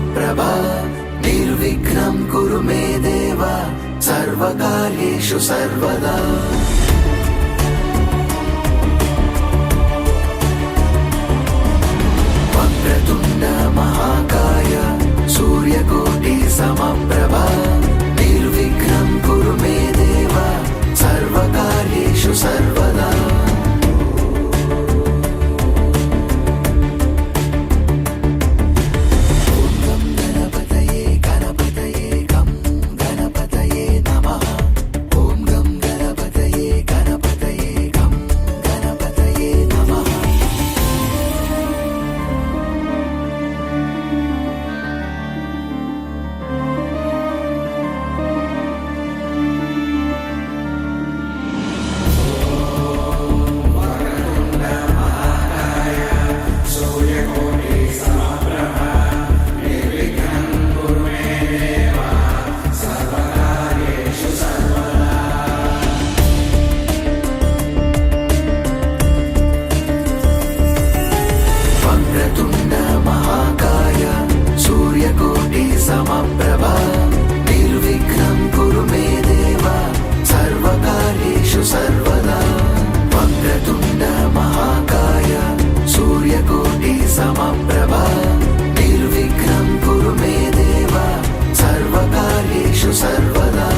సమప్రభా నిర్విఘ్నం కురు మే దేవ సర్వకార్యేషు సర్వదా వక్రతుండ మహాకాయ సూర్యకోటి సమప్రభా నిర్విఘ్నం కురు మే దేవ సర్వకార్యేషు సర్వదా సమప్రభా నిర్విఘ్నం కురు మే దేవ సర్వకార్యేషు సర్వదా వక్రతుండ మహాకాయ సూర్యకోటి సమప్రభా నిర్విఘ్నం కురు మే దేవ సర్వకార్యేషు సర్వదా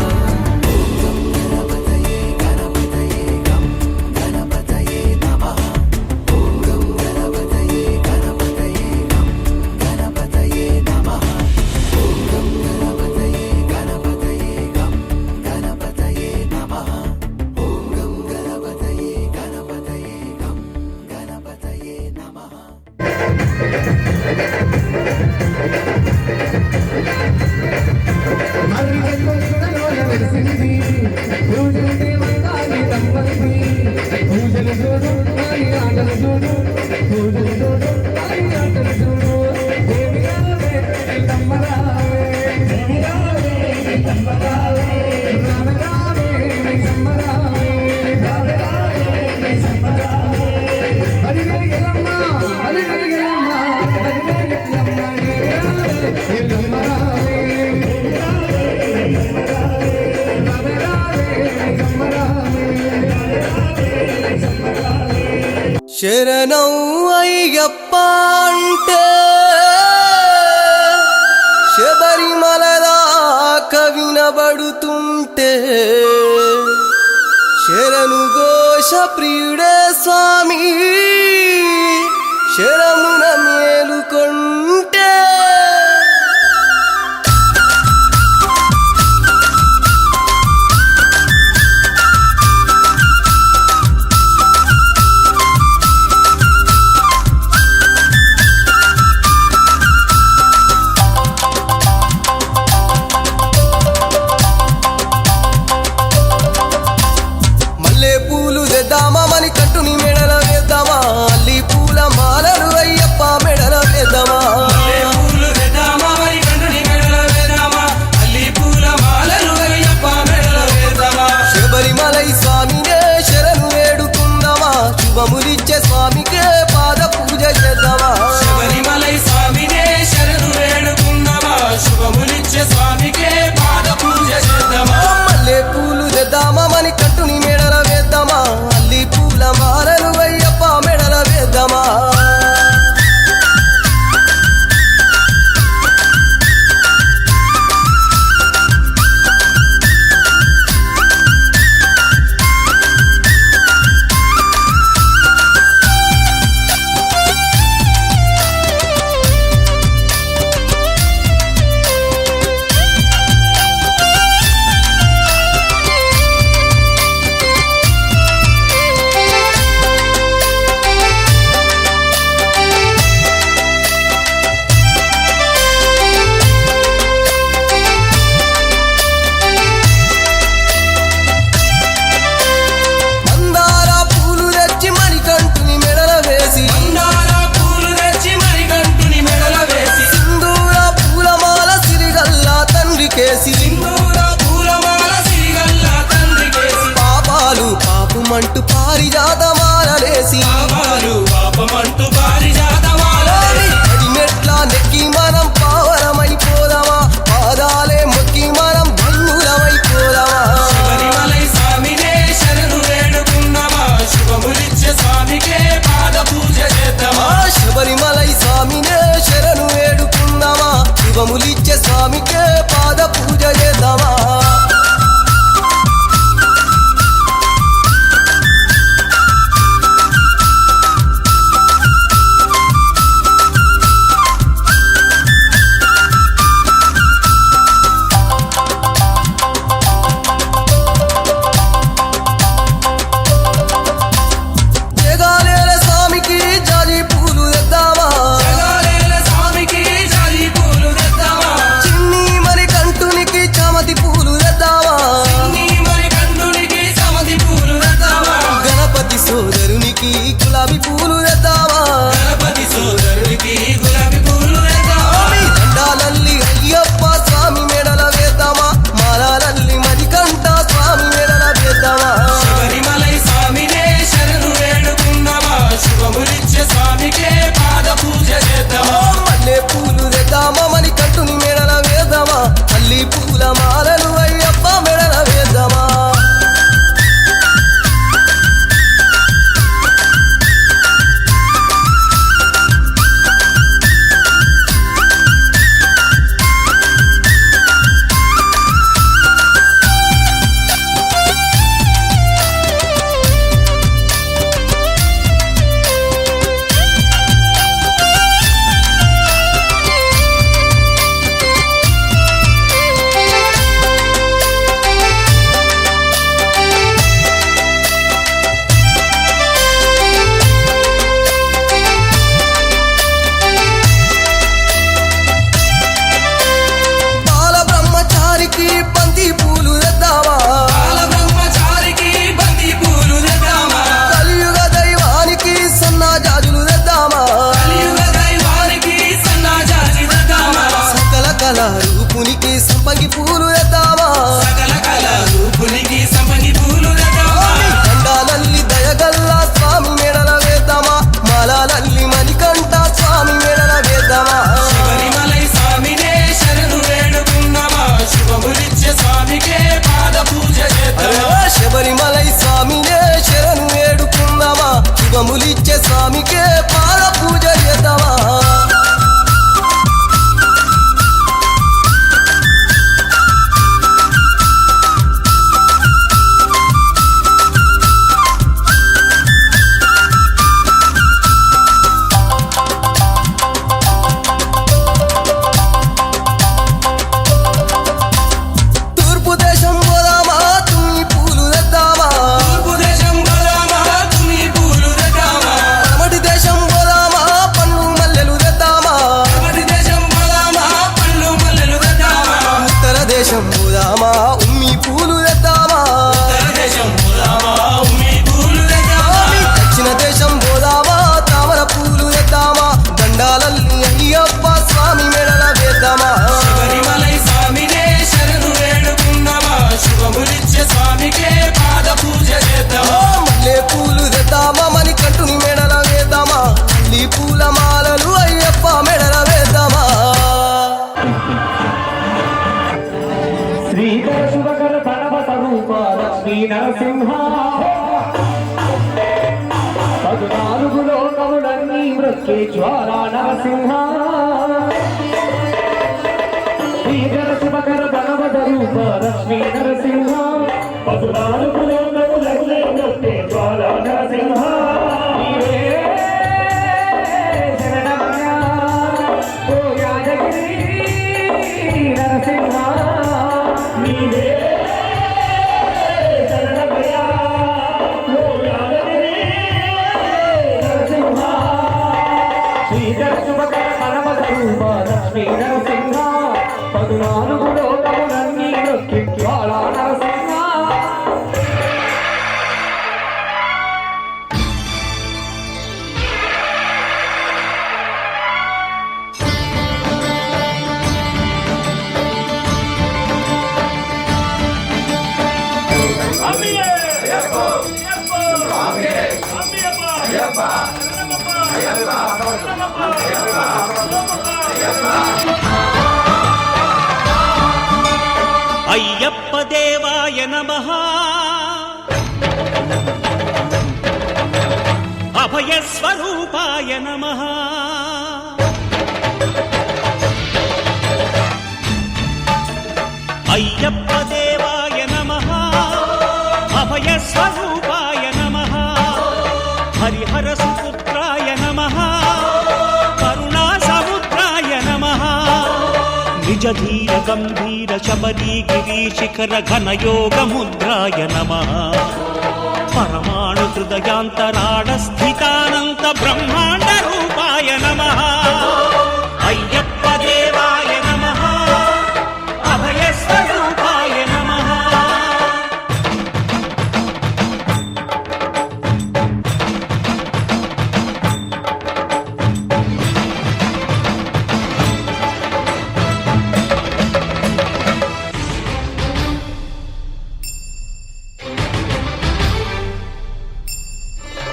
శరణం అయ్యప్ప అంటే శబరిమల దాకా వినబడుతుంటే శరణు ఘోష ప్రియుడే స్వామి శరమున మేలుకొంటే శుభములిచ్చే స్వామికే పాద పూజ చేద్దామా శబరిమలై స్వామినే శరణు వేడుకుందామా శుభములిచ్చే స్వామికే పాద పూజ చేద్దామా మల్లె పూలు తెద్దామా మని కట్టుని మెడల వేద్దామా అల్లి పూల మాలలు అయ్యప్ప మెడల వేద్దామా పాపమంటూ పారిజాతమాలలేసి పాపమంటూ పారిజాతమాలలేసి మెట్ల నెక్కి మనం పావనమ నరసింహ 14 లోకములన్నీ మృత్యు జ్వాల నరసింహ శ్రీధర శుభకర బలవద రూప లక్ష్మీ నరసింహ 14 లోకములన్నీ మృత్యు జ్వాల నరసింహ నీవే శరణమయ్య ఓ యాదగిరి నరసింహ నీవే శరణమయ్య ఓ యాదగిరి నరసింహ శ్రీధర శుభకర బలవద రూప లక్ష్మీ నరసింహ 14 లోకములన్నీ మృత్యు జ్వాల నరసింహ అయ్యప్ప దేవాయ నమః అభయ స్వరూపాయ నమః అయ్యప్ప దేవాయ నమః అభయ స్వరూపాయ నమః హరిహర సుపుత్రాయ నమః కరుణా సముద్రాయ నమః నిజ ధీర గంభీర శబరీ గిరి శిఖర ఘన యోగ ముద్రాయ నమః పరమాణు హృదయాంతరాడ స్థితానంత బ్రహ్మాండ రూపాయ నమః అయ్యప్ప దేవాయ నమః అభయ స్వరూపాయ నమః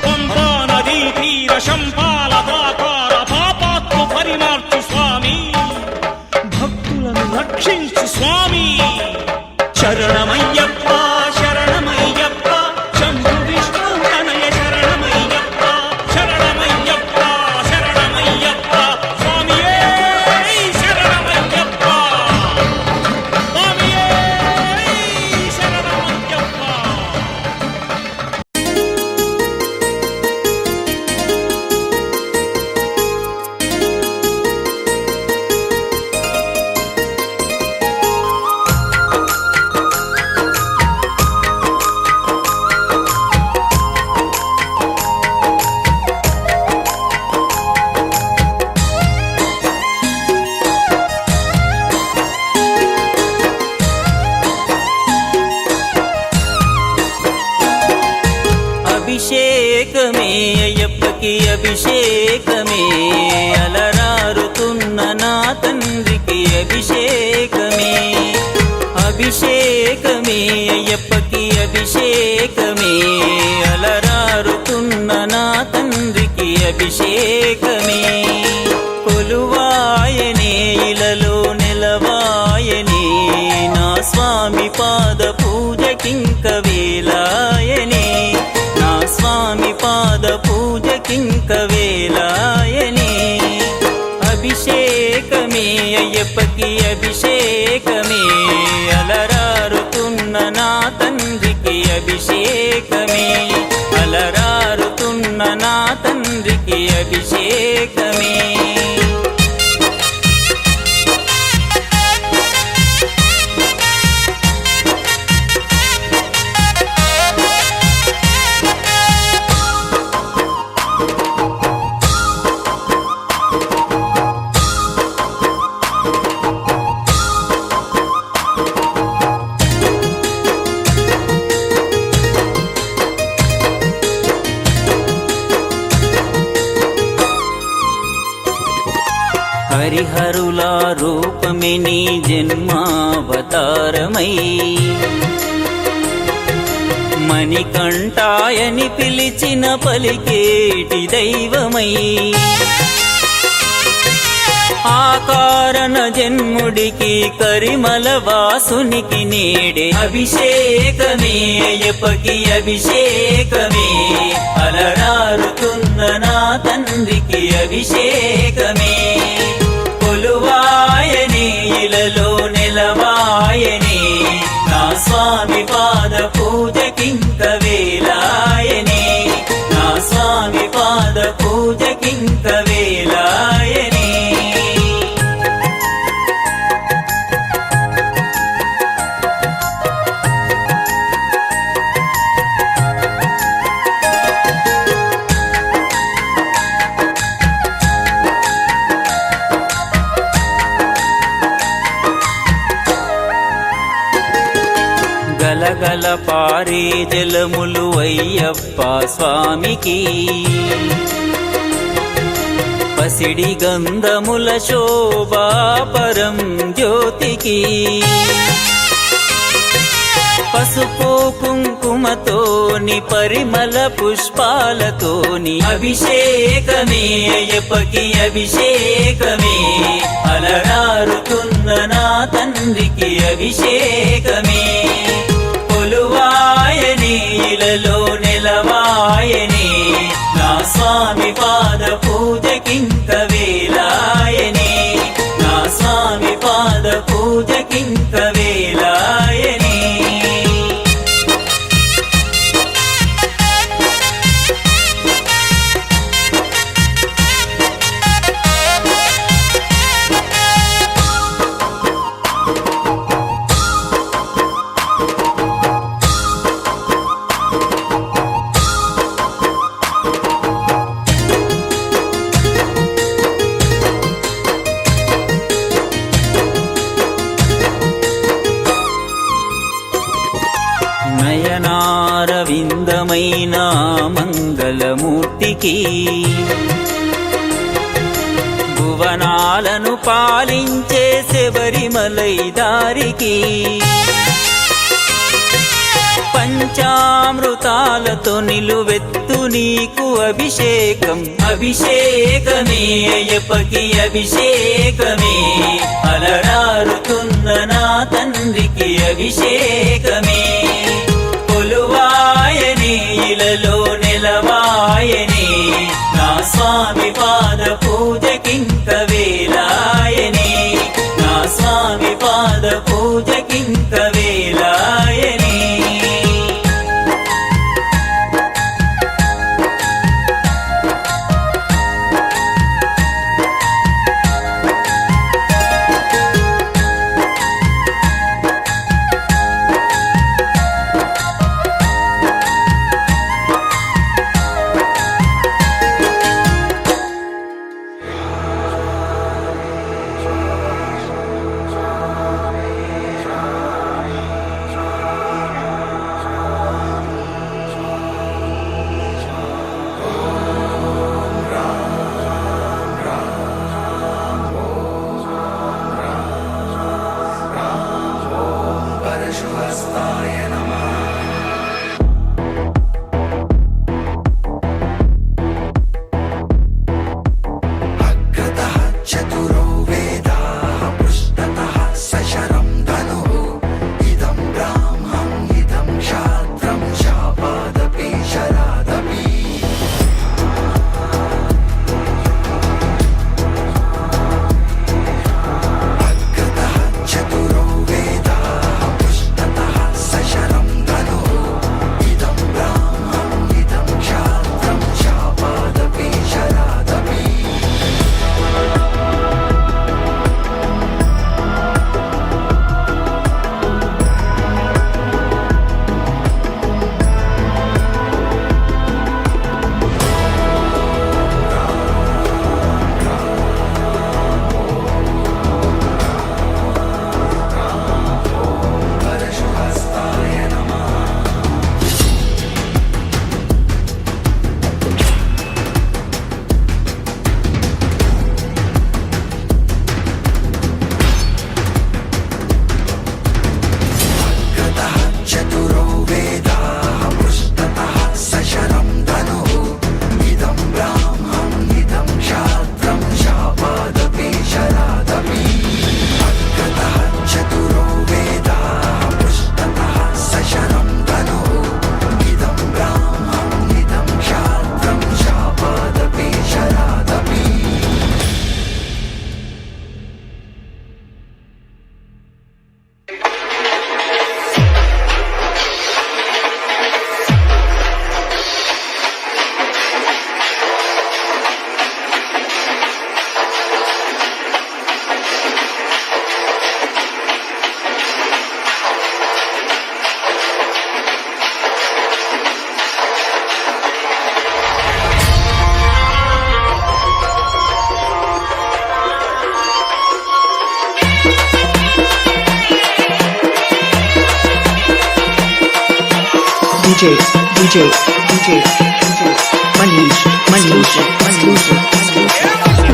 పంపా నదీ తీర శంపాల ప్రాకార పాపాత్మ పరిమార్చు స్వామి భక్తులను రక్షించు స్వామి శరణమయ్యప్ప శరణమయ్యప్ప శంభు విష్ణు తనయ శరణమయ్యప్ప శరణమయ్యప్ప శరణమయ్యప్ప స్వామియే శరణమయ్యప్ప స్వామియే శరణమయ్యప్ప అభిషేకమే అయ్యప్పకి అభిషేకమే అలరారుతున్న నా తండ్రికి అభిషేకమే అభిషేకమే అయ్యప్పకి అభిషేకమే అలరారుతున్న నా తండ్రికి అభిషేకమే కొలువాయనే ఇలలో నిలవాయనే నా స్వామి పాద పూజకింక వేలాయనే నా స్వామి పాద పూజకింక వేలాయనే అభిషేకమే అయ్యప్పకి అభిషేకమే అలరారుతున్న నా తండ్రికి అభిషేకమే అలరారుతున్న నా తండ్రికి అభిషేకమే హరిహరుల రూపమే నీ జన్మావతారమై మణికంఠాయని పిలిచిన పలికేటి దైవమై ఆ కారణ జన్ముడికి కరిమల వాసునికి నేడే అభిషేకమే అయ్యప్పకి అభిషేకమే అలరారుతున్న నా తండ్రికి అభిషేకమే కొలువాయనే ఇలలో నెలవాయనే నా స్వామి పాద పూజకింక వేలాయనే నా స్వామి పాద పూజకింక వేలాయనే గలగల పారే జలములు అయ్యప్ప స్వామికి పసిడి గంధముల శోభాపరం జ్యోతికి పసుపు కుంకుమతోని పరిమళ పుష్పాలతోని అభిషేకమే అయ్యప్పకి అభిషేకమే అలరారుతున్న నా తండ్రికి అభిషేకమే కొలువాయనే ఇలలో నెలవాయనే నా స్వామి పాద పూజకింక వేలాయనే నా స్వామి పాద పూజకింక వేలాయనే నయనారవిందమైన మంగళమూర్తికి భువనాలను పాలించే శబరిమలై దారికి పంచామృతాలతో నిలువెత్తు నీకు అభిషేకం అభిషేకమే అయ్యప్పకి అభిషేకమే అలరారుతున్న నా తండ్రికి అభిషేకమే కొలువాయనే ఇలలో నెలవాయనే నా స్వామి పాద పూజకింక వేలాయనే నా స్వామి పాద పూజకింక వేలాయనే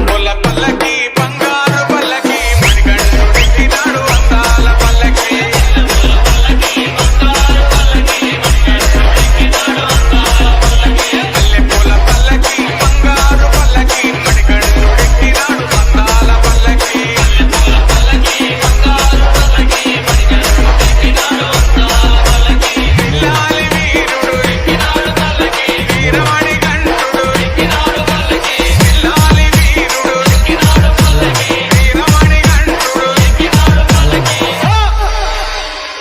పుల్ల పల్లకి బంగారు పల్లకి మణికంఠుడెక్కినాడు అందాల పల్లకి అల్లె పుల్ల పల్లకి బంగారు పల్లకి మణికంఠుడెక్కినాడు అందాల పల్లకి పిల్లాలి వీరుడు ఎక్కినాడు పల్లకి వీరమణి కంఠుడు ఎక్కినాడు పల్లకి పిల్లాలి వీరుడు ఎక్కినాడు పల్లకి వీరమణి కంఠుడు ఎక్కినాడు పల్లకి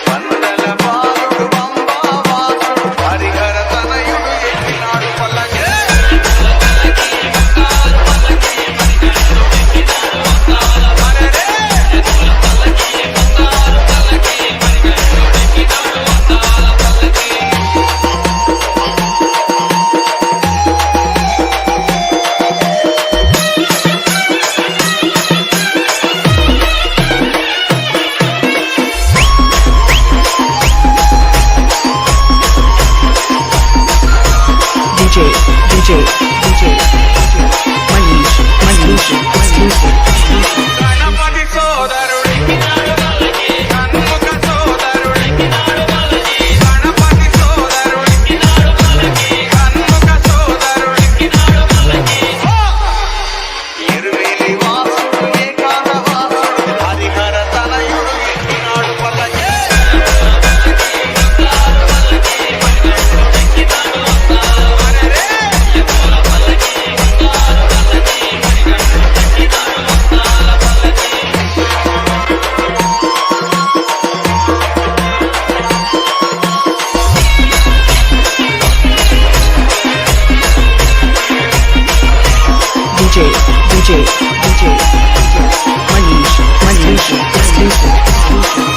వందల బాలుడు బంబావాసుడు హరిహర తనయుడు ఎక్కినాడు పల్లకి గణపతి సోదరుడు ఎక్కినాడు పల్లకి షణ్ముఖ సోదరుడు ఎక్కినాడు పల్లకి గణపతి సోదరుడు ఎక్కినాడు పల్లకి షణ్ముఖ సోదరుడు ఎక్కినాడు పల్లకి ఇరువేలి వాసుడు ఏకాంత వాసుడు హరిహర తనయుడు ఎక్కినాడు పల్లకి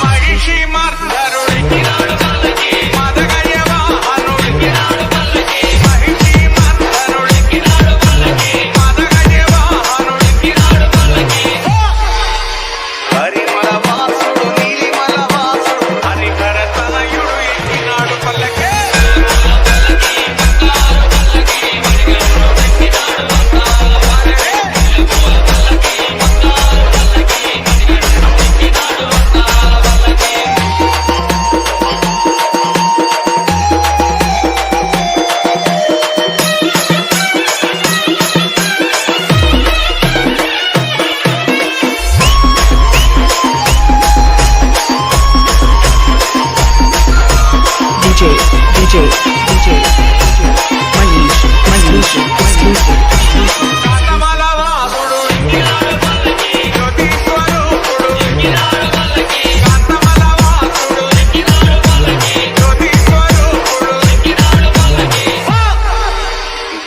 మహిషి మర్దరుడు ఎక్కినాడు పల్లకి మదగజ వాహనుడు ఎక్కినాడు పల్లకి మహిషి మర్దరుడు ఎక్కినాడు పల్లకి మదగజ వాహనుడు ఎక్కినాడు పల్లకి హరిమల వాసుడు నీలిమల వాసుడు హరిహర తనయుడు ఎక్కినాడు పల్లకి కాంతమల వాసుడు ఎక్కినాడు పల్లకి జ్యోతి స్వరూపుడు ఎక్కినాడు పల్లకి కాంతమల వాసుడు ఎక్కినాడు పల్లకి జ్యోతి స్వరూపుడు ఎక్కినాడు పల్లకి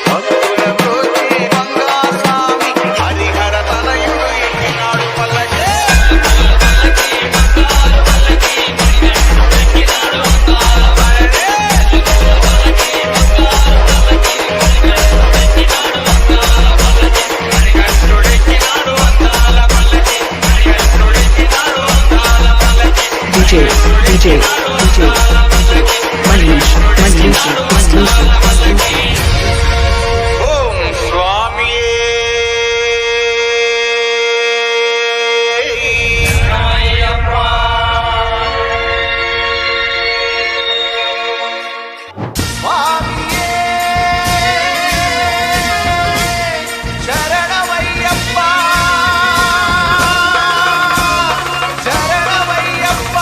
భక్తుల బ్రోచి గంగాస్వామి హరిహర తనయుడు ఎక్కినాడు పల్లకి మణికంఠుడెక్కినాడు అందాల పల్లకి మణికంఠుడెక్కినాడు అందాల పల్లకి ఓం స్వామియే స్వామియే శరణమయ్యప్ప శరణమయ్యప్ప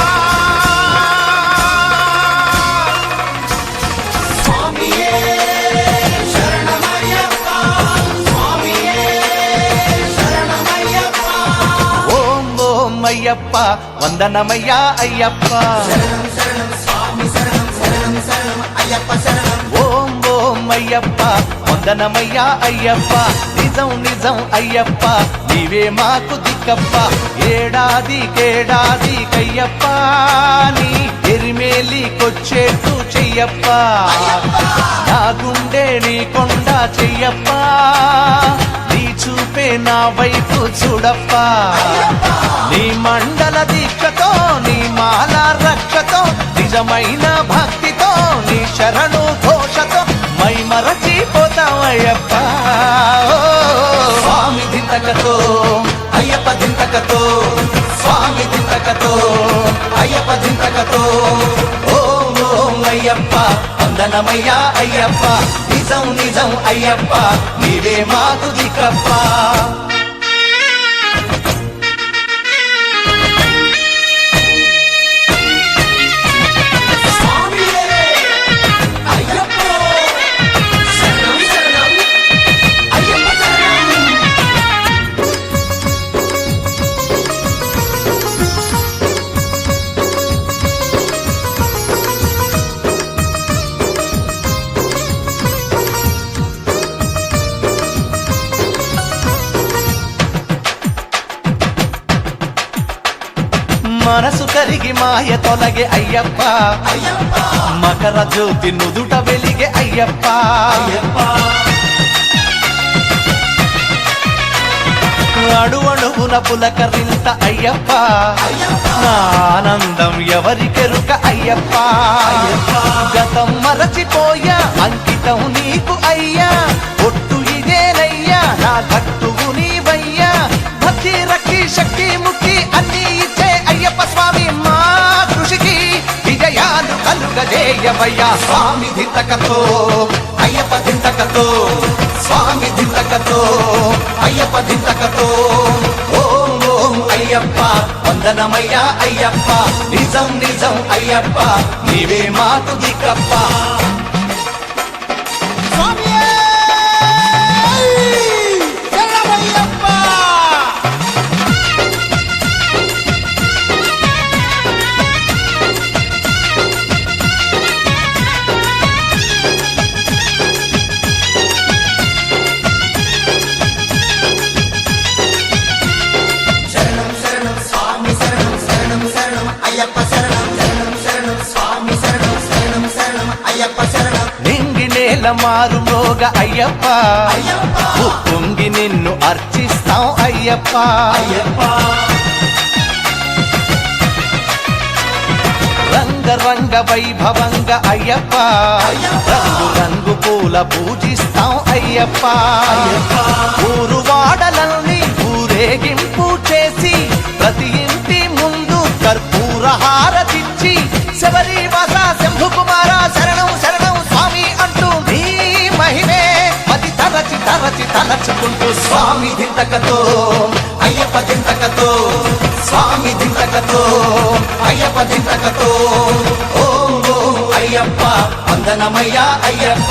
ఓం ఓం అయ్యప్ప వందనమయ్యా అయ్యప్ప ఓం ఓం అయ్యప్ప వందనమయ్యా అయ్యప్ప నిజం నిజం అయ్యప్ప నీవే మాకు దిక్కప్ప ఏడాదికేడాది కయ్యప్ప నీ ఎరిమేలికొచ్చేట్టు చెయ్యప్ప నా గుండె నీ కొండ చెయ్యప్ప నీ చూపే నా వైపు చూడప్ప నీ మండల దీక్షతో నీ మాల రక్షతో నిజమైన భక్తితో నీ శరణు ఘోషతో మై మరచిపోతామయ్యప్ప స్వామి దింతకతో అయ్యప్ప దింతకతో స్వామి దింతకతో అయ్యప్ప దింతకతో ఓం ఓం అయ్యప్ప వందనమయ్యా అయ్యప్ప నిజం నిజం అయ్యప్ప నీవే మాకు దిక్కప్ప మనసు కరిగి మాయ తొలగే అయ్యప్ప మకర జ్యోతి నుదుట వెలిగే అయ్యప్ప అడువడుగున పులకరింత అయ్యప్ప నా ఆనందం ఎవరికెరుక అయ్యప్ప గతం మరచిపోయా అంకితం నీకు అయ్యా ఒట్టు ఇదేనయ్యా నా గట్టువు నీవయ్యా భక్తి రక్తి శక్తి ముక్తి అన్ని ఇచ్చే అయ్యప్ప స్వామి మా కృషికి విజయాలు కలుగజేయవయ్యా స్వామి దింతకతో అయ్యప్ప దింతకతో స్వామి దింతకతో అయ్యప్ప దింతకతో ఓం ఓం అయ్యప్ప వందనమయ్యా అయ్యప్ప నిజం నిజం అయ్యప్ప నీవే మాకు దిక్కప్ప నింగి నేల మారు మోగ అయ్యప్ప పొంగి నిన్ను అర్చిస్తాం అయ్యప్ప రంగ రంగ వైభవంగ అయ్యప్ప రంగు రంగు పూల పూజిస్తాం అయ్యప్ప ఊరు వాడలన్నీ ఊరేగింపు చేసి ప్రతి ఇంటి ముందు కర్పూర హారతిచ్చి శబరి వాస శంభు కుమార శరణం శరణం స్వామి అంటూ నీ మహిమే మతి తలచి తలచి తలచుకుంటూ స్వామి దింతకతో అయ్యప్ప దింతకతో స్వామి దింతకతో అయ్యప్ప దింతకతో ఓం ఓం అయ్యప్ప వందనమయ్యా అయ్యప్ప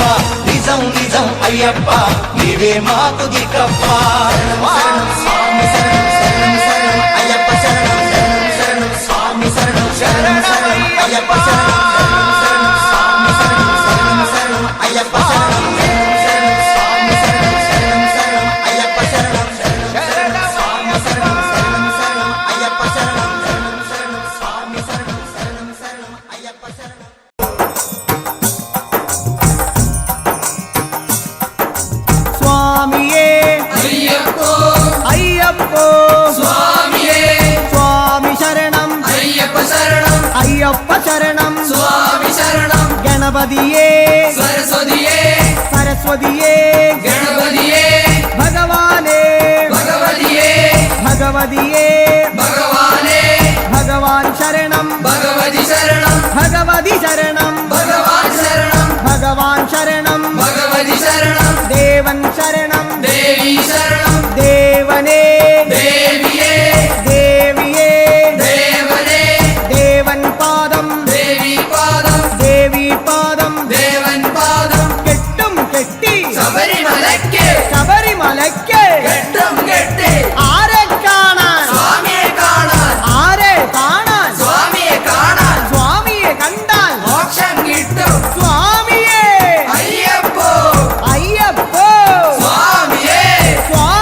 నిజం నిజం అయ్యప్ప నీవే మాకు దిక్కప్ప స్వామి శరణం శరణం శరణం అయ్యప్ప శరణం శరణం శరణం స్వామి శరణం శరణం శరణం అయ్యప్ప శరణం శరణం స్వామి శరణం శరణం శరణం అయ్యప్ప శరణం శరణం స్వామి శరణం శరణం శరణం అయ్యప్ప శరణం శరణం స్వామి శరణం శరణం శరణం అయ్యప్ప శరణం శరణం శరణం స్వామి శరణం శరణం శరణం అయ్యప్ప శరణం స్వామియే అయ్యప్పో అయ్యప్పో స్వామియే స్వామి శరణం అయ్యప్ప శరణం అయ్యప్ప శరణం స్వామి శరణం గణపతియే సరస్వతియే సరస్వతియే గణపతియే భగవానే భగవతియే భగవతియే భగవానే భగవాన్ శరణం భగవతి శరణం భగవతి శరణం భగవాన్ శరణం భగవాన్ శరణం భగవతి శరణం దేవన్ శరణం దేవి శరణం దేవనే దేవియే దేవియే దేవనే దేవన్ పాదం దేవి పాదం దేవి పాదం దేవన్ పాదం കെട്ടും കെട്ടി ശബരിമലയ്ക്ക് ശബരിമലയ്ക്ക് കെട്ടും കെട്ടി ആരെ കാണാൻ സ്വാമിയെ കാണാൻ ആരെ കാണാൻ സ്വാമിയെ കാണാൻ സ്വാമിയെ കണ്ടാൽ മോക്ഷം കിട്ടും സ്വാമിയെ അയ്യപ്പോ അയ്യപ്പോ സ്വാമിയെ സ്വാമിയെ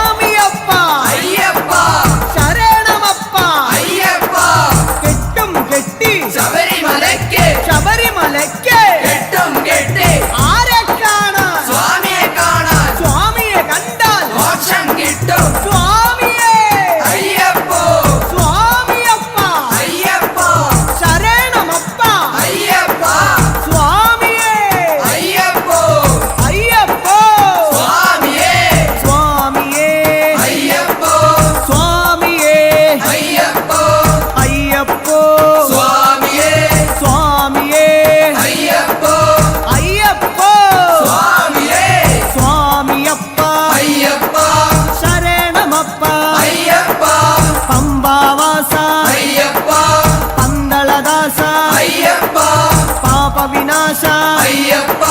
అయ్యప్ప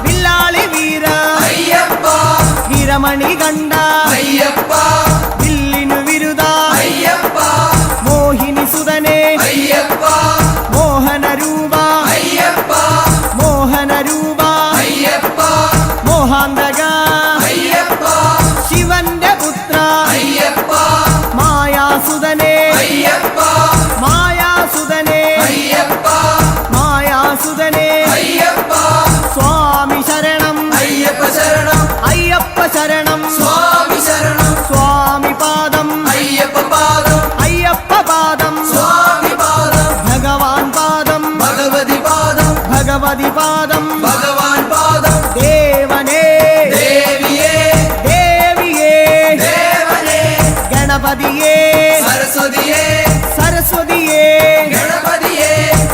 విల్లాళి వీర అయ్యప్ప వీరమణి గండ అయ్యప్ప విల్లిను విరుద అయ్యప్ప మోహిని సుదనే అయ్యప్ప మోహన రూప అయ్యప్ప మోహన రూప అయ్యప్ప മോഹാന്തക అయ్యప్ప ശിവന്റെ പുത്ര అయ్యప్ప മായാസുതനെ అయ్యప్ప മായാസുതനെ అయ్యప్ప മായാസുതനെ అయ్యప్ప സ്വാമി ശരണം అయ్యప్ప శరణం അയ്യപ്പ ശരണം స్వామి శరణం സ്വാമി പാദം అయ్యప్ప పాదం അയ്യപ്പ പാദം స్వామి పాదం ഭഗവാൻ പാദം భగవతి పాదం ഭഗവതി പാദം భగవాన్ పాదం ദേവനേ దేవియే ദേവിയേ దేవనే ഗണപതിയേ సరస్వతియే സരസ്വതിയേ గణపతియే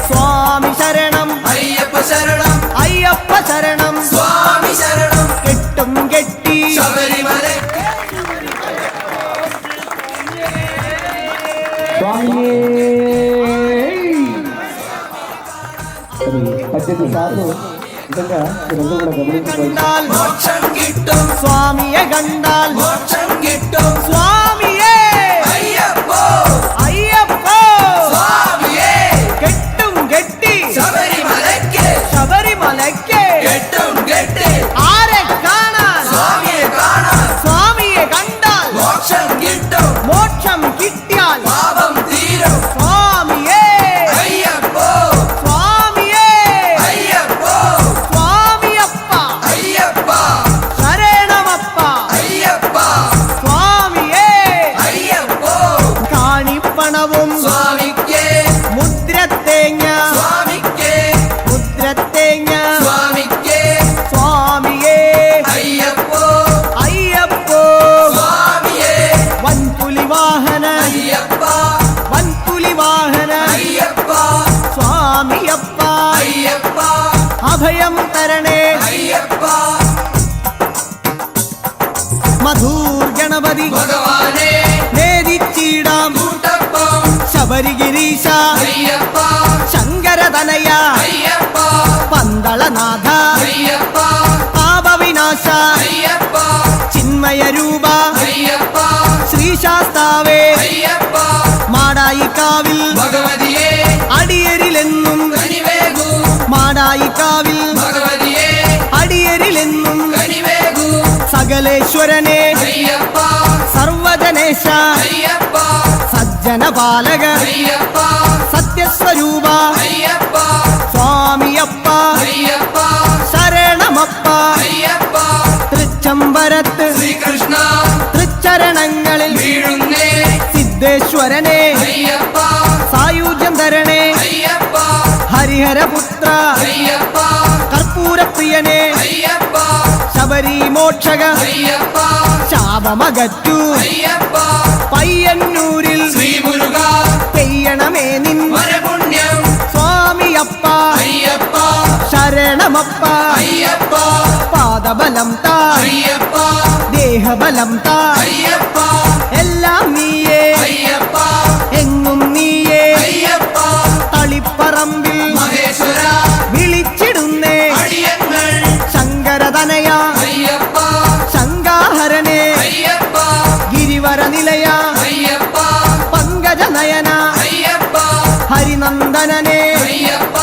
സ്വാമി ശരണം అయ్యప్ప శరణం അയ്യപ്പ ശരണം స్వామి శరణం കെട്ടും കെട്ടി శబరిమల స్వామియే అది 18 సార్లు నిజంగా మీరందరూ కూడా గమనించుకోవాలి. കണ്ടാൽ మోక్షం గిట్టం സ്വാമിയെ കണ്ടാൽ మోక్షం గిట్టం സ്വാമിയേ అయ్యప్ప അയ്യപ്പ స్వామియే കെട്ടും കെട്ടി శబరిమలకే ശബരിമലയ്ക്ക് గెట్టం గెట్టే ആരെ കാണാൻ స్వామియే కాణా സ്വാമിയെ കണ്ടാൽ మోక్షం గిట్టం മോക്ഷം കിട്ടിയാൽ పాపం తీరం സ്വാമിയേ అయ్యప్ప സ്വാമിയേ అయ్యప్ప സ്വാമിയപ്പ అయ్యప్ప ശരണമപ്പ అయ్యప్ప സ്വാമിയേ అయ్యప్ప കാണിപ്പണവും స్వామికే മുദ്രത്തേങ്ങ స్వామికే മുദ്രത്തേങ്ങ స్వామికే സ്വാമിയേ అయ్యప్ప അയ്യപ്പോ స్వామియే വൻപുലി വാഹന అయ్యప్ప വൻപുലി വാഹന అయ్యప్ప സ്വാമിയപ്പ అయ్యప్ప അഭയം തരണേ అయ్యప్ప മധൂർ ഗണപതി భగవానే നേദിച്ചിടാം కూటప్పం ശബരിഗിരീശ అయ్యప్ప ശങ്കരതനയ అయ్యప్ప പന്തളനാഥ అయ్యప్ప പാപവിനാശ అయ్యప్ప ചിന്മയ രൂപ అయ్యప్ప ശ്രീശാസ്താവേ అయ్యప్ప മാടായിക്കാവിൽ భగవతియే അടിയരിലെന്നും కనివేగు മാടായിക്കാവിൽ భగవతియే അടിയരിലെന്നും కనివేగు സകലേശ്വരനെ అయ్యప్ప സർവജനേശ అయ్యప్ప സജ്ജനപാലക అయ్యప్ప സത്യസ്വരൂപ అయ్యప్ప സ്വാമിയപ്പ అయ్యప్ప ശരണമപ്പ అయ్యప్ప തൃച്ചംബരത്ത് శ్రీకృష్ణ തൃച്ചരണങ്ങളിൽ వీడున్నే സിദ്ധേശ്വരനെ అయ్యప్ప സായുജ്യം തരണേ అయ్యప్ప ഹരിഹരപുത്ര అయ్యప్ప കർപ്പൂരപ്രിയനെ అయ్యప్ప ശബരി മോക്ഷക అయ్యప్ప ശാപമകറ്റു అయ్యప్ప പയ്യന്നൂരിൽ శ్రీ మురుగా പെയ്യണമേ നിൻ వరపుణ్యం സ്വാമിയപ്പ అయ్యప్ప ശരണമപ്പ అయ్యప్ప പാദബലം താ అయ్యప్ప ദേഹബലം താ అయ్యప్ప എല്ലാം നീയേ అయ్యప్ప എങ്ങും നീയേ అయ్యప్ప തളിപ്പറമ്പിൽ మహేశ్వర വിളിച്ചിടുന്നേ అడియങ്ങൾ ശങ്കരതനയ అయ్యప్ప ശങ്കാഹരനെ అయ్యప్ప ഗിരിവര നിലയ అయ్యప్ప പങ്കജനയന అయ్యప్ప ഹരിനന്ദനനെ అయ్యప్ప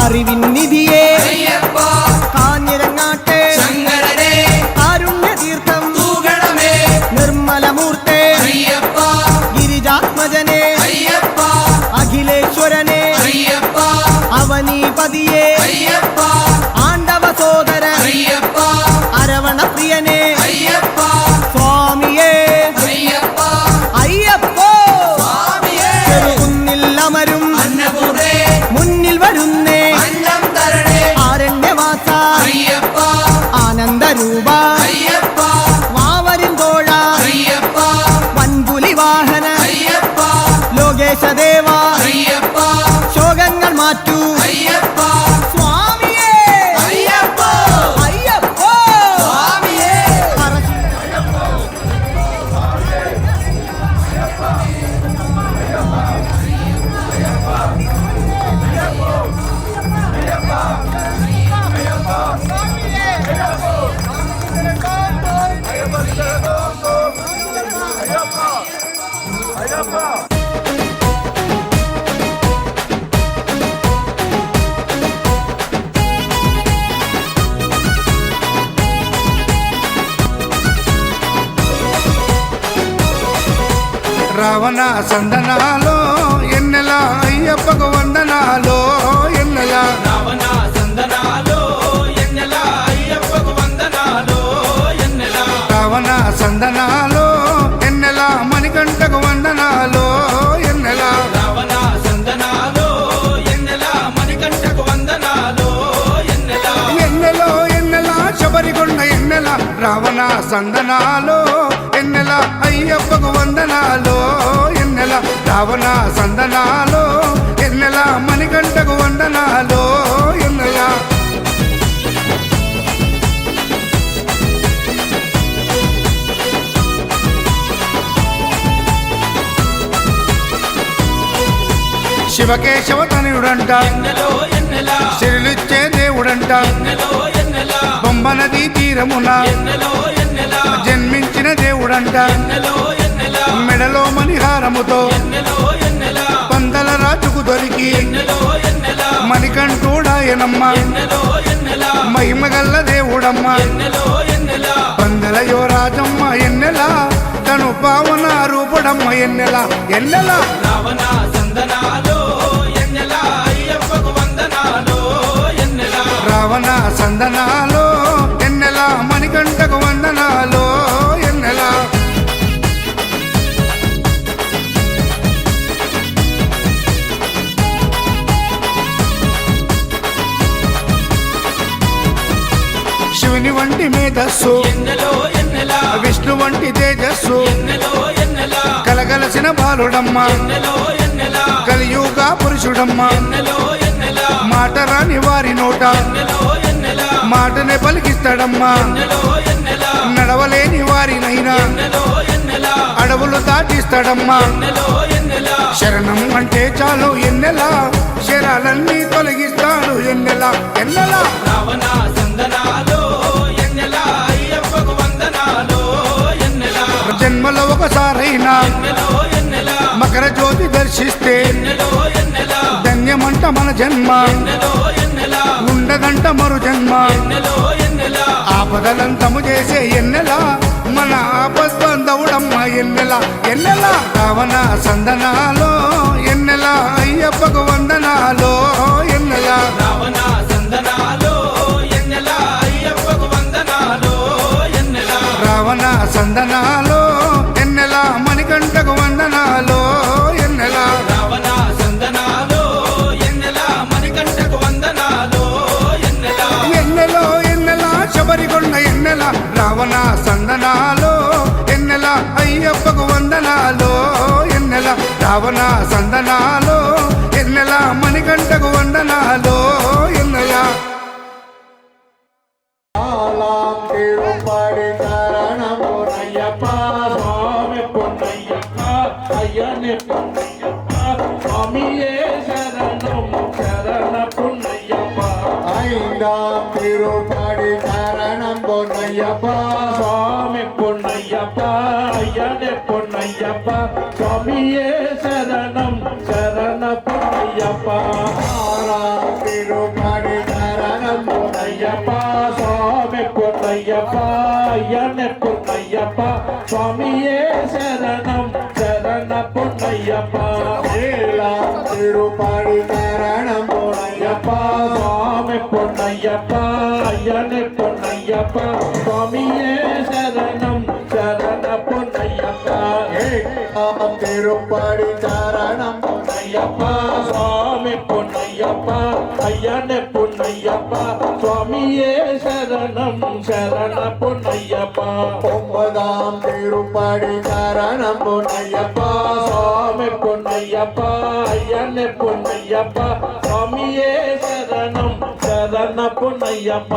അറിവിൻ നിധിയെ అయ్యప్ప കാഞ്ഞിരങ്ങാട്ടെ శంకరనే കാരുണ്യതീർത്ഥം తూగణమే നിർമ്മലമൂർത്തെ అయ్యప్ప ഗിരിജാത്മജനെ అయ్యప్ప അഖിലേശ്വരനെ అయ్యప్ప അവനീപതിയെ అయ్యప్ప ആണ്ടവ സോദര అయ్యప్ప അരവണപ്രിയനെ అయ్యప్ప സ്വാമിയേ అయ్యప్ప അയ്യപ്പോ స్వామియే ചെറുകുന്നിൽ അമരും అన్నపూర్ణే മുന്നിൽ വരുന്നേ అన్నం తరణే ആരണ്യവാസ అయ్యప్ప ആനന്ദരൂപ అయ్యప్ప വാവരും തോഴ అయ్యప్ప വൻപുലി വാഹന అయ్యప్ప ലോകേശദേവ అయ్యప్ప ശോകങ്ങൾ മാറ്റൂ అయ్యప్ప സ്വാമിയേ అయ్యప్ప അയ്യപ്പോ స్వామియే రావణ సందనాలో ఎన్నెల అయ్యప్పకు వందనాలో ఎన్నెల రావణ సందనాలో ఎన్నెల అయ్యప్పకు వందనాలో ఎన్నెల రావణ సందనాలో ఎన్నెల మణికంఠకు వందనాలో ఎన్నెల రావణ సందనాలో ఎన్నెల మణికంఠకు వందనాలో ఎన్నెల ఎన్నెలో ఎన్నెల శబరికొండ ఎన్నెల రావణ సందనాలో ఎన్నెల అయ్యప్పకు వందనాలో ఎన్నెల రావణ సందనాలో ఎన్నెల మణికంఠకు వందనాలో ఎన్నెల శివకేశవ తనయుడంట ఎన్నెలో ఎన్నెల శిరులిచ్చే దేవుడంట ఎన్నెలో ఎన్నెల బొమ్మ నదీ తీరమున ఎన్నెలో ఎన్నెల జన్మించిన దేవుడంట ఎన్నెలో ఎన్నెల మెడలో మణిహారముతో ఎన్నెలో ఎన్నెల పందల రాజుకు దొరికి ఎన్నెలో ఎన్నెల మణికంఠుడాయనమ్మ ఎన్నెలో ఎన్నెల మహిమగల్ల దేవుడమ్మ ఎన్నెలో ఎన్నెల పందల యువరాజమ్మ ఎన్నెల తను పావన రూపుడమ్మ ఎన్నెల ఎన్నెల రావణ సందనాలో ఎన్నెల అయ్యప్పకు వందనాలో ఎన్నెల రావణ సందనాలో ఎన్నెల మణికంఠకు వందనాలో ఎన్నెల శివుని వంటి మేధస్సు ఎన్నెలో ఎన్నెల విష్ణు వంటి తేజస్సు ఎన్నెలో ఎన్నెల కలగలసిన బాలుడమ్మ ఎన్నెలో ఎన్నెల కలియుగ పురుషుడమ్మ ఎన్నెలో ఎన్నెల మాట రాని వారి నోట ఎన్నెలో ఎన్నెల మాటనే పలికిస్తాడమ్మా ఎన్నెలో ఎన్నెల నడవలేని వారినైనా ఎన్నెలో ఎన్నెల అడవులు దాటిస్తాడమ్మా ఎన్నెలో ఎన్నెల శరణం అంటే చాలు ఎన్నెల శరాలన్నీ తొలగిస్తాడు ఎన్నెల ఎన్నెల రావణ సందనాలో ఎన్నెల అయ్యప్పకు వందనాలో ఎన్నెల జన్మలో ఒకసారైనా ఎన్నెలో ఎన్నెల మకర జ్యోతి దర్శిస్తే ఎన్నెలో ఎన్నెల ధన్యమంట మన జన్మ ఎన్నెలో ఎన్నెల ఉండదంట మరు జన్మ ఎన్నెలో ఎన్నెల ఆపదలంతము చేసే ఎన్నెల మన ఆపద్బంధవుడమ్మ ఎన్నెల ఎన్నెల రావణ సందనాలో ఎన్నెల అయ్యప్పకు వందనాలో ఎన్నెల రావణ సందనాలో ఎన్నెల అయ్యప్పకు వందనాలో ఎన్నెల రావణ సందనాలో ఎన్నెల మణికంఠకు వందనాలో ఎన్నెల రావణ సందనాలో ఎన్నెల మణికంఠకు వందనాలో ఎన్నెల ఎన్నెలో ఎన్నెల శబరికొండ ఎన్నెల రావణ సందనాలో ఎన్నెల అయ్యప్పకు వందనాలో ఎన్నెల రావణ సందనాలో ఎన్నెల మణికంఠకు వందనాలో ఎన్నెల తిరుపడి శరణం పొన్నయ్యప్ప స్వామి పొన్నయ్యప్ప అయ్యనే పొన్నయ్యప్ప స్వామియే శరణం శరణ పొన్నయ్యప్ప ఐదాం తిరుపడి శరణం పొన్నయ్యప్ప స్వామి పొన్నయ్యప్ప అయ్యనే పొన్నయ్యప్ప స్వామియే శరణం శరణ పొన్నయ్యప్ప ఆరాం తిరుపడి శరణం పొన్నయ్యప్ప స్వామి పొన్నయ్యప్ప అయ్యనే పొన్నయ్యప్ప స్వామియే శరణం శరణ పొన్నయ్యప్ప ఏలా తిరుపడి శరణం పొన్నయ్యప్ప స్వామి పొన్నయ్యప్ప అయ్యనే పొన్నయ్యప్ప స్వామియే శరణం శరణ పొన్నయ్యప్ప తిరుపడి శరణం పొన్నయ్యప్ప స్వామి పొన్నయ్యప్ప అయ్యనే పొన్నయ్యప్ప స్వామియే శరణం శరణ పొన్నయ్యప్ప ఒంబదాం తిరుపడి శరణం పొన్నయ్యప్ప స్వామి పొన్నయ్యప్ప అయ్యనే పొన్నయ్యప్ప స్వామియే శరణం శరణ పొన్నయ్యప్ప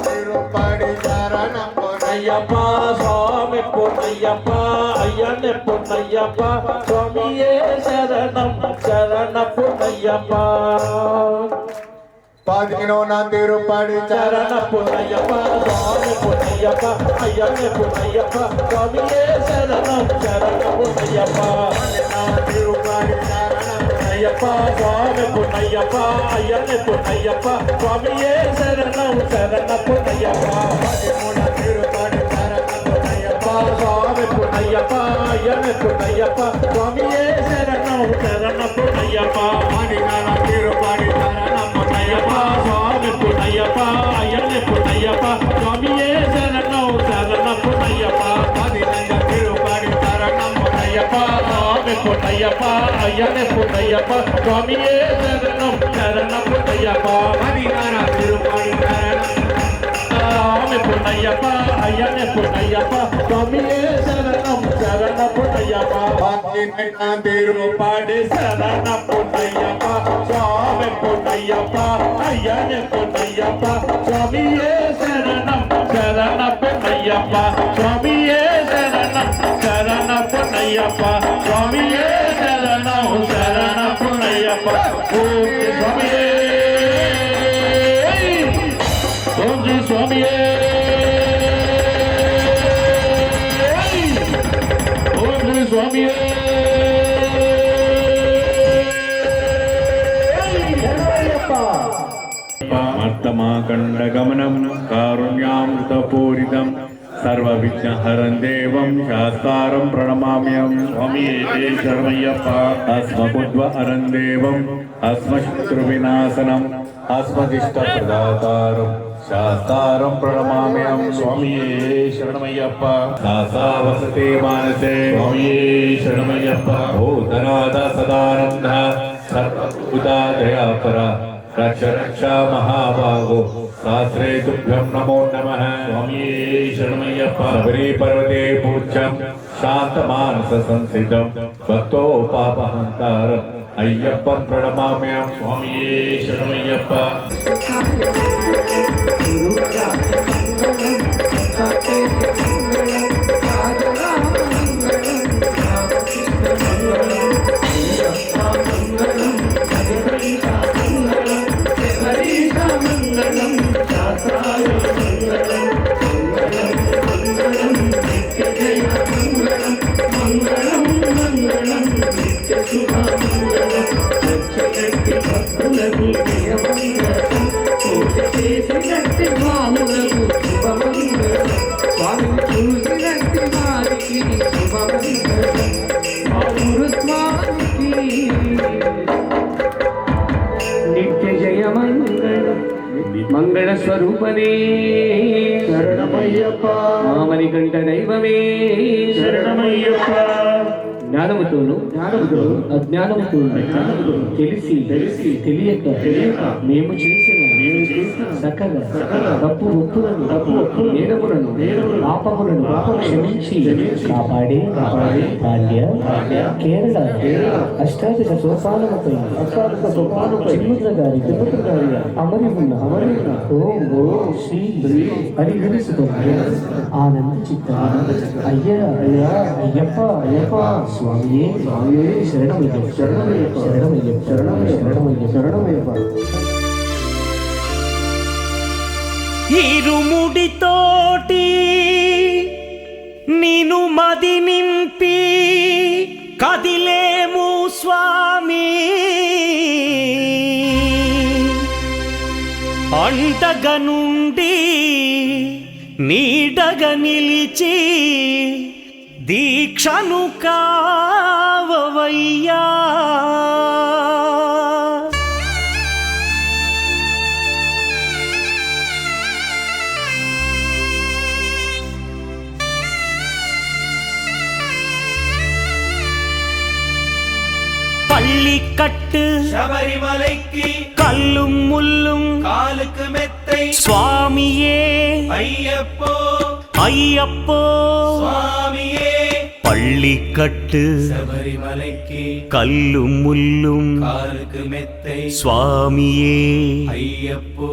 తిరుపడి శరణం పొన్నయ్యప్ప స్వామి పొన్నయ్యప్ప అయ్యనే పొన్నయ్యప్ప స్వామియే శరణం శరణ పొన్నయ్యప్ప 15 తిరుపడి చరణ పొన్నయ్యప్ప స్వామి పొన్నయ్యప్ప అయ్యనే పొన్నయ్యప్ప స్వామియే శరణం శరణ పొన్నయ్యప్ప తిరుపడి శరణం పొన్నయ్యప్ప స్వామి పొన్నయ్యప్ప అయ్యనే పొన్నయ్యప్ప స్వామియే శరణం శరణ పొన్నయ్యప్ప 13 తిరుపడి శరణం పొన్నయ్యప్ప స్వామి పొన్నయ్యప్ప అయ్యనే పొన్నయ్యప్ప పొన్నయ్యప్ప అయ్యనే పొన్నయ్యప్ప స్వామియే శరణం శరణం పొన్నయ్యప్ప మదినారా తిరుపాడి స్వామి పొన్నయ్యప్ప అయ్యనే పొన్నయ్యప్ప స్వామియే శరణం శరణం పొన్నయ్యప్ప తిరుపాడి శరణం పొన్నయ్యప్ప స్వామి పొన్నయ్యప్ప అయ్యనే పొన్నయ్యప్ప స్వామియే శరణం శరణ పొన్నయ్యప్ప స్వామియే శరణం శరణ పొన్నయ్యప్ప స్వామియే శరణం శరణ పొన్నయ్యప్ప ఓం స్వామియే ఓం శ్రీ స్వామియే ఓం శ్రీ స్వామియే మర్తమాకండగమనం కారుణ్యామృతపూరితం సర్వవిఘ్నహరం దేవం శాస్తారం ప్రణమామ్యం స్వామియే శరణమయ్యప్ప అస్మకుద్వ అరం దేవం అస్మశత్రువినాశనం అస్మదిష్ట ప్రదాతారం శాస్తారం ప్రణమామ్యం స్వామియే శరణమయ్యప్ప దాసా వసతే మానసే స్వామియే శరణమయ్యప్ప భూతనాథ సదానంద సర్వభూతా దయాపర రక్ష రక్ష మహాభాగో శాస్త్రే తుభ్యం నమో నమః స్వామియే శరణమయ్యప్ప శబరి పర్వతే పూజ్యం శాంతమానస సంసిద్ధం భక్తో పాపహంతారం అయ్యప్పం ప్రణమామ్యం స్వామియే శరణమయ్యప్ప నిత్య జయ మంగళ స్వరూపనే శరణమయ్యప్ప మామనికంఠ దైవమే శరణమయ్యప్ప జ్ఞానముతోను అజ్ఞానముతోను తెలిసి తెలియక మేము చేసిన సకల తప్పు ఒప్పులను నేరములను పాపములను క్షమించి కాపాడే బాల్య కేరళ అష్టాదశ సోపానముపై చిన్ముద్ర గారి అమరి ఉన్న ఓం శ్రీ హరిహరిసుతో ఆనంద చిత్త అయ్యప్ప స్వామియే శరణమయ్యప్ప ఇరుముడితోటి నిను మది నింపి కదిలేము స్వామి అంటగా నుండి నీడగా నిలిచి దీక్షను కావవయ్యా பள்ளிக்கட்டு சபரிமலைக்கு கல்லும் முள்ளும் காலுக்கு மெத்தை சுவாமியே ஐயப்போ ஐயப்போ சுவாமியே பள்ளிக்கட்டு சபரிமலைக்கு கல்லும் முள்ளும் காலுக்கு மெத்தை சுவாமியே ஐயப்போ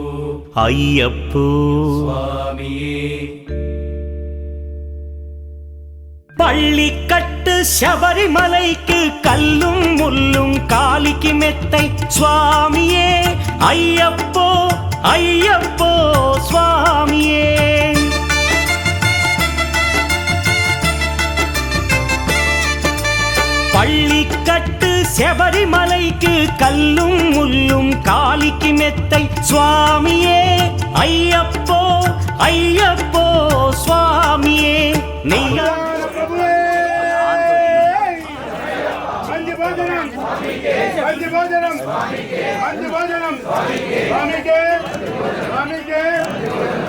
ஐயப்போ சுவாமியே பள்ளிக்கட்டு சபரிமலைக்கு கல்லும் முள்ளும் காலிக்கு மெத்தை சுவாமியே ஐயப்போ ஐயப்போ சுவாமியே பள்ளிக்கட்டு சபரிமலைக்கு கல்லும் முள்ளும் காலிக்கு மெத்தை சுவாமியே ஐயப்போ ஐயப்போ சுவாமியே நீயா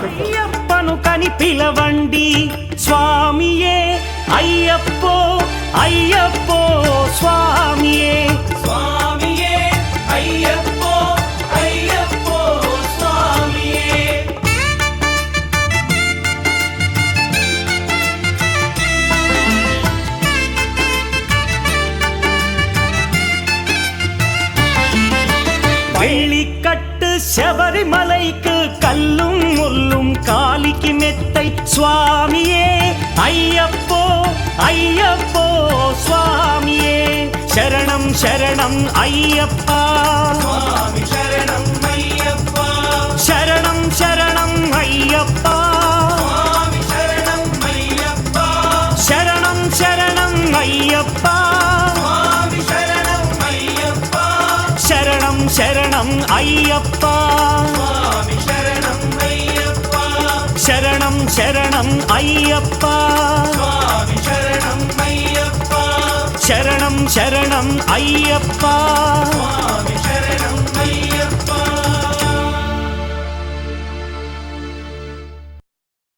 అయ్యప్పను కని పిలవండి స్వామియే అయ్యప్పో అయ్యప్పో స్వామియే స్వామియే అయ్యప్పో అయ్యప్పో స్వామియే வெள்ளிக்கட்டு శబరిమలైக்கு கல்லும் முள்ளும் காலிக்கு மெத்தை சுவாமியே ஐயப்போ ஐயப்போ சுவாமியே శరణం శరణం అయ్యప్పా స్వామి శరణం అయ్యప్పా శరణం శరణం అయ్యప్పా స్వామి శరణం అయ్యప్పా శరణం శరణం అయ్యప్పా స్వామి శరణం అయ్యప్పా శరణం శరణం అయ్యప్పా స్వామి శరణం అయ్యప్పా శరణం శరణం అయ్యప్పా స్వామి శరణం అయ్యప్పా శరణం శరణం అయ్యప్పా స్వామి శరణం అయ్యప్పా